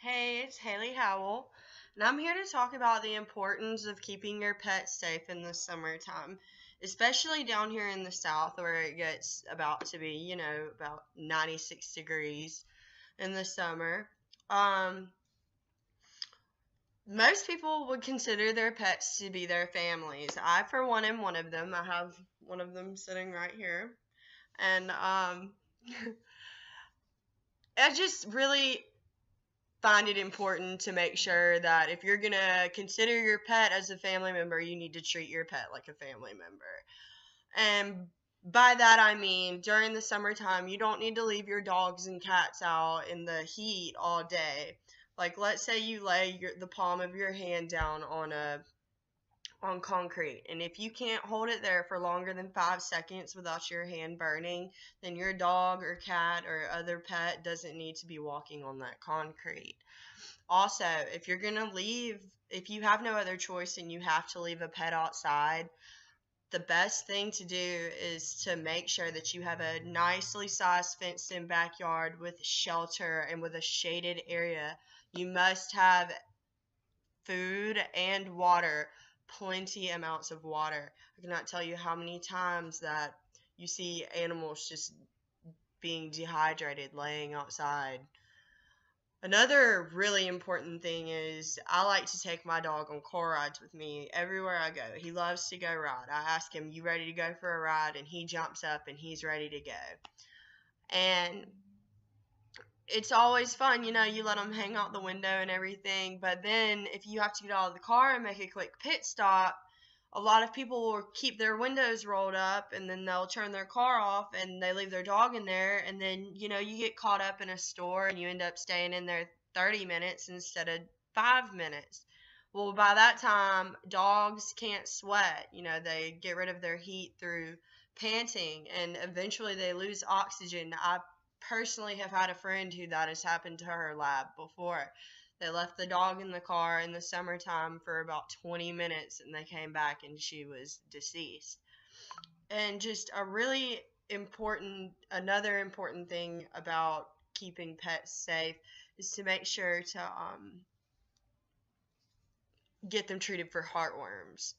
Hey, it's Haley Howell, and I'm here to talk about the importance of keeping your pets safe in the summertime, especially down here in the South where it gets about to be, about 96 degrees in the summer. Um, Most people would consider their pets to be their families. I, for one, am one of them. I have one of them sitting right here, and I just really find it important to make sure that if you're going to consider your pet as a family member, you need to treat your pet like a family member. And by that I mean during the summertime, you don't need to leave your dogs and cats out in the heat all day. Like let's say you lay the palm of your hand down on concrete, and if you can't hold it there for longer than 5 seconds without your hand burning, then your dog or cat or other pet doesn't need to be walking on that concrete. Also, if you're going to leave, if you have no other choice and you have to leave a pet outside, the best thing to do is to make sure that you have a nicely sized fenced in backyard with shelter and with a shaded area. You must have food and water, plenty amounts of water. I cannot tell you how many times that you see animals just being dehydrated laying outside. Another really important thing is I like to take my dog on car rides with me everywhere I go. He loves to go ride. I ask him, "You ready to go for a ride?" And he jumps up and he's ready to go. And it's always fun, you let him hang out the window and everything. But then if you have to get out of the car and make a quick pit stop, a lot of people will keep their windows rolled up and then they'll turn their car off and they leave their dog in there, and then you get caught up in a store and you end up staying in there 30 minutes instead of 5 minutes. Well, by that time dogs can't sweat. They get rid of their heat through panting, and eventually they lose oxygen. I personally have had a friend who that has happened to her lab before. They left the dog in the car in the summertime for about 20 minutes and they came back and she was deceased. And just another important thing about keeping pets safe is to make sure to get them treated for heartworms.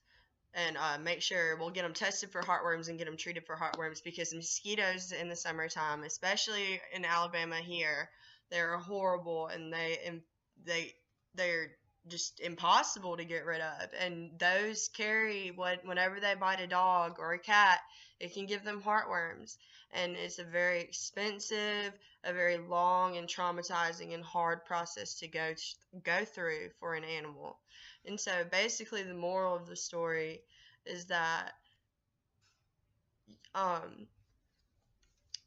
And make sure we'll get them tested for heartworms and get them treated for heartworms, because mosquitoes in the summertime, especially in Alabama here, they're horrible, and they're just impossible to get rid of. And those carry whenever they bite a dog or a cat, it can give them heartworms, and it's a very expensive, a very long and traumatizing and hard process to go through for an animal. And so basically the moral of the story is that um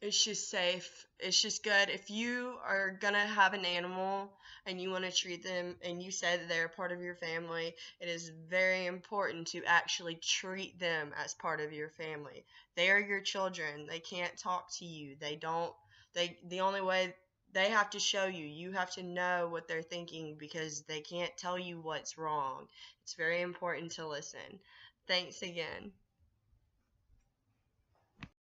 it's just safe. It's just good. If you are gonna have an animal and you want to treat them and you say that they're part of your family, it is very important to actually treat them as part of your family. They are your children. They can't talk to you. The only way they have to show you. You have to know what they're thinking because they can't tell you what's wrong. It's very important to listen. Thanks again.